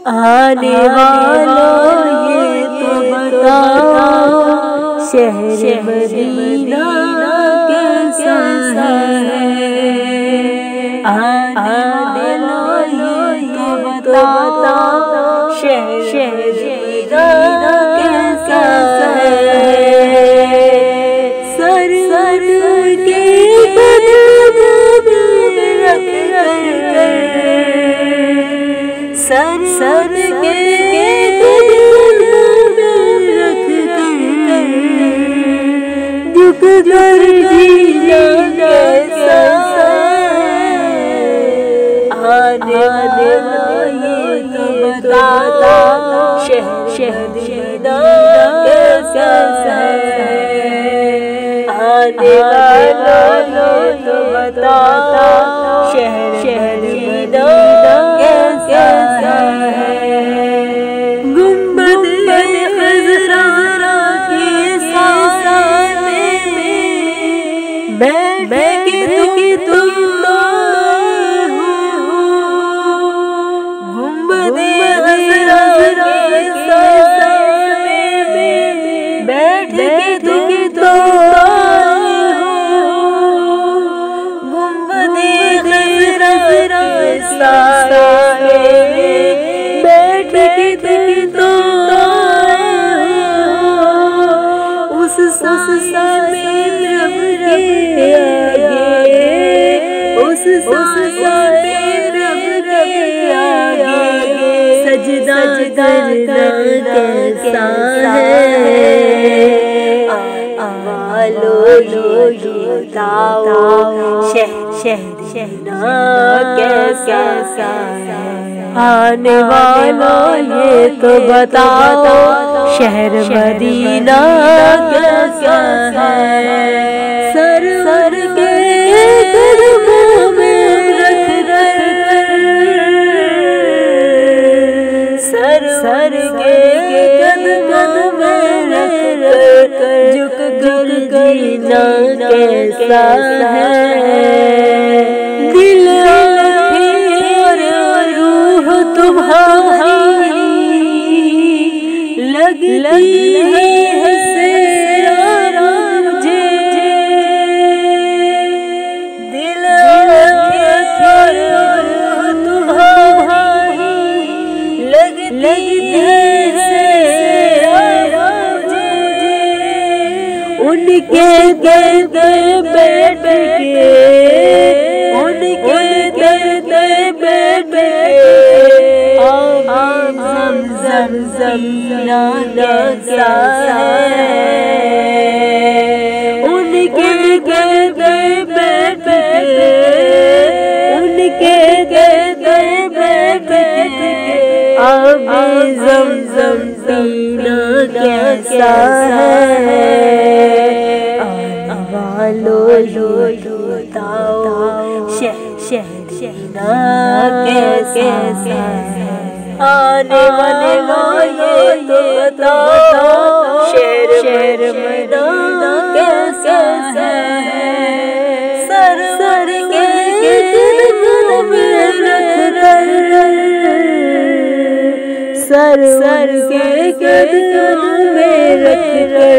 आने वालों ये तो बताओ शहर मदीना कैसा है। आने वालों ये तो बताओ शहर मदीना कैसा है। सर के कदम में रख कर सर के कदम में रख कर झुक कर जीना कैसा है। आने वाले तो बताओ शहर मदीना कैसा है। आने वालों तो बताओ शहर मदीना कैसा है। गुंबद खज़रा के सामने बैठ के तुम गुंबद खज़रा के सामने बैठ के तुम गुंबद खज़रा के सामने बैठ के तुम उस समय रब के आगे उस समय रब के आगे सजदा करना कैसा है। आलो ये बताओ शहर मदीना कैसा है। आने वालों ये तो बताओ शहर मदीना कैसा है। सर के कदमों में रख सर के कदमों में रख झुक कर जीना कैसा है। दिल और रूह तुम्हारी लगती है सेरा मुझे। दिल और रूह तुम्हारी लगती है सेरा मुझे। उनके दर बैठ के उनके दर बैठ के ज़म कैसा है। उनके दर बैठ के उनके दर बैठ के अब ज़म पीना कैसा है। लो बताओ शहर मदीना कैसा है। आने वाले तो बताओ शहर मदीना कैसा है। सर के कदम में रख सर के कदम में रख कर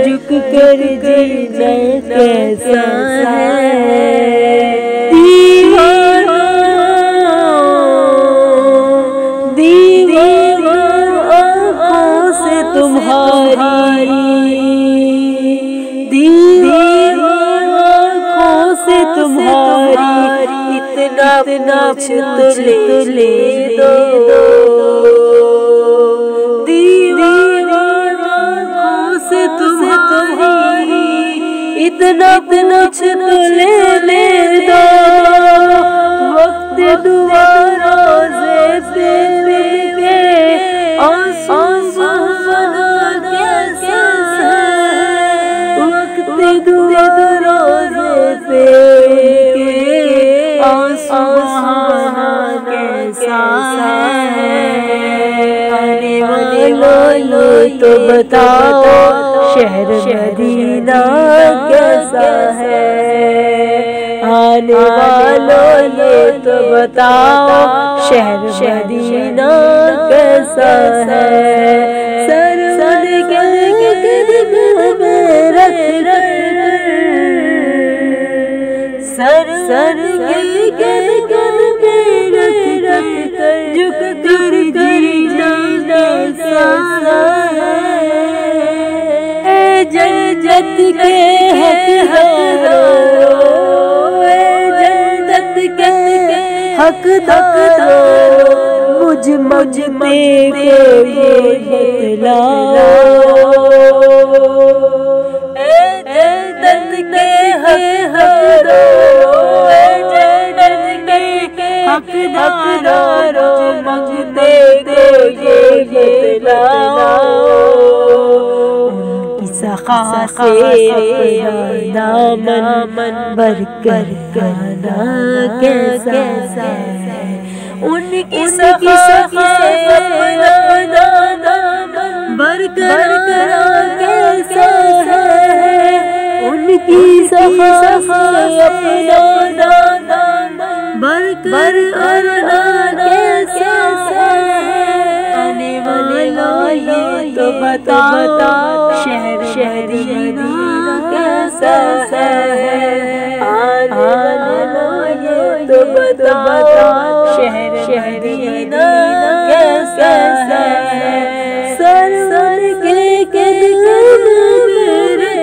झुक कर जीना कैसा है। दीवाना आँखों से तुम्हारी आँखों से तुम्हारी इतना कुछ तो ले दो। इतना कुछ तो ले दो। वक्त दुआ रोज़े पे लेके आंसू बहाना कैसा है। वक्त दुआ रोज़े पे लेके आंसू बहाना कैसा है। आने वालों तो बताओ शहर मदीना कैसा है। आने वालों ये तो बताओ शहर मदीना कैसा है। सर उनके कदमों में रख रख सर के कदमों में रख रख झुक कर जीना कैसा है। जन्नत के हकदारों मुझ पे ये बतलाओ। जन्नत के हकदारों मुझ पे ये बतलाओ। सखा से दामन भरकर खाना कैसा है। उनकी सखा से भरकर कैसा है। उनकी सखा भरकर कैसा है। आने वाला ये तो बता शहर मदीना कैसा है। आने वाला ये तो बता शहर मदीना कैसा है। सर के कदमों में रख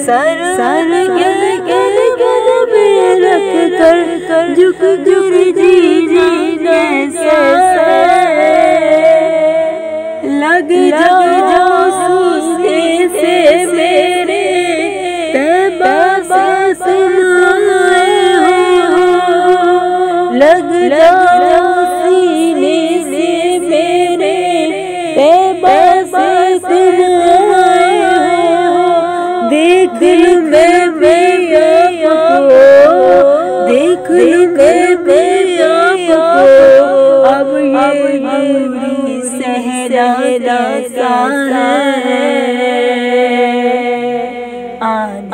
सर के कदमों में रख कर झुक कर जीना कैसा है। लग जाओ सूखे से मेरे तैबा से सुनाए हो। लग जाओ सीने से मेरे तैबा से सुनाए हो। देख मैं आपको देख मैं आपको अब ये सहरा सा है।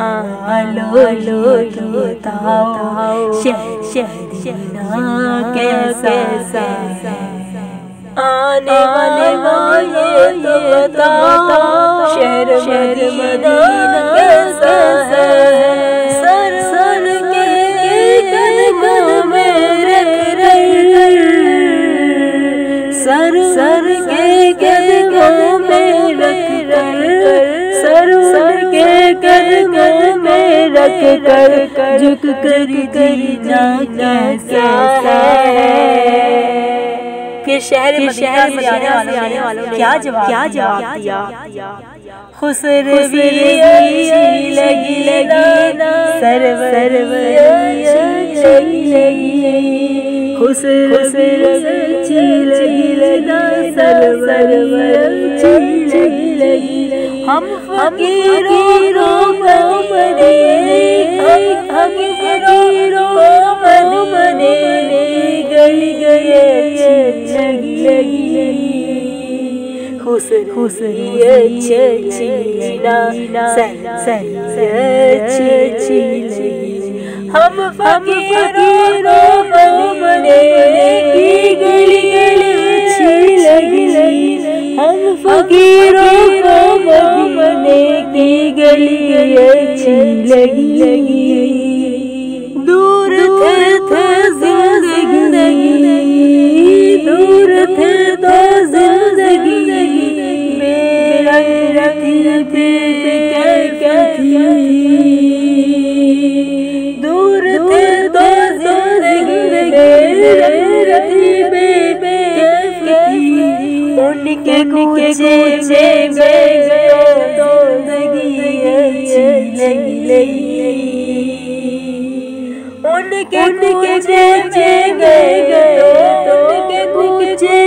आलो बताओ शहरीना कैसा है। आने वाले तो बताओ शहर मदीना कैसा है। सर के कदमों में रख सर के कदमों में रख सर के कदमों में रख कर झुक कर जीना कैसा है। फिर शहर में जाने वालों क्या जवाब दिया। खुसरवी अच्छी लगी सरवर अच्छी लगी। खुसरवी अच्छी लगी सरवर अच्छी लगी। हम फकीरों को मदीने गली लगी। खुसरी अच्छी अच्छी लगी। हम फकीरों को मदीने की गली अच्छी लगी। हम फकीरों को मदीने की गली अच्छी लगी। दूर थे जिंदगी दूर थे तो जिंदगी मेरा रखी क्या थी। दूर थे तो जिंदगी रखी उनके कूचे गए तो जिंदगी अच्छी लगी। उनके कूचे गए तो उनके कूचे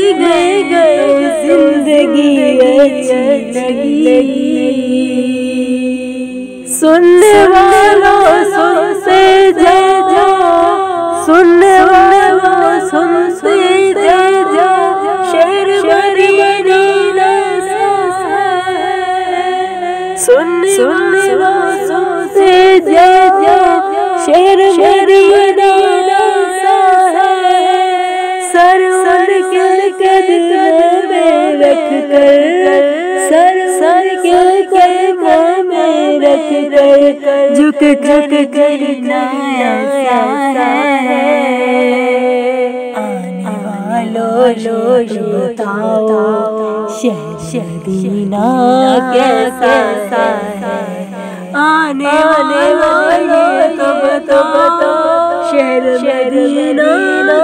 में गए जिंदगी अच्छी लगी। सुनने वालों सुनते जाओ सुनने वालों सुनते जाओ शहर मदीना सुनने वालों सुनते जाओ शहर मदीना करना ऐसा है। आने वालों बताओ शहर मदीना कैसा है। आने वालों तो बताओ शहर मदीना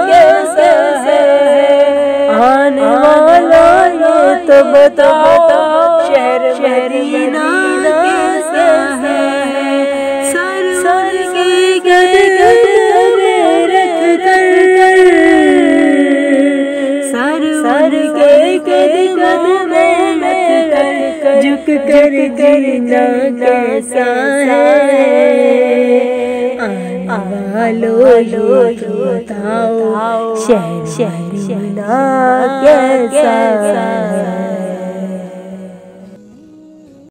कैसा है। आने वालों तो बताओ शहर मदीना कैसा है। सर के गद में रख कर सर के गद में रख कर झुक कर करना कैसा है। आने वालों बताओ शहर मदीना कैसा है।